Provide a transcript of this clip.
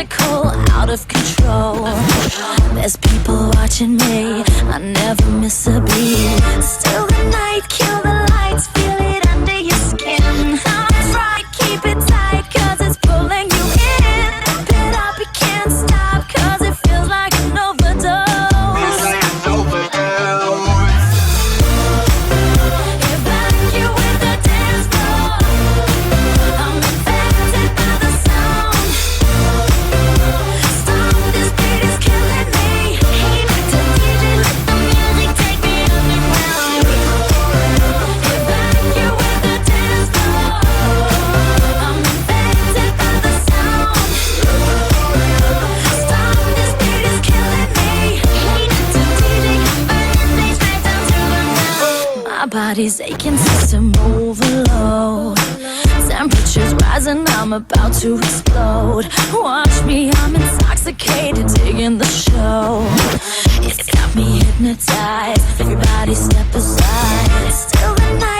maniacal, out of control. There's people watching me, I never miss a beat. Still the night, kill the lights, feel it under your skin. Try, keep it tight, cause it's pulling you in. Pump it up, you can't stop, cause it feels like an overdose. My body's aching, system overload. Temperatures rising, I'm about to explode. Watch me, I'm intoxicated, digging the show. It's got me hypnotized, everybody step aside. It's still the night.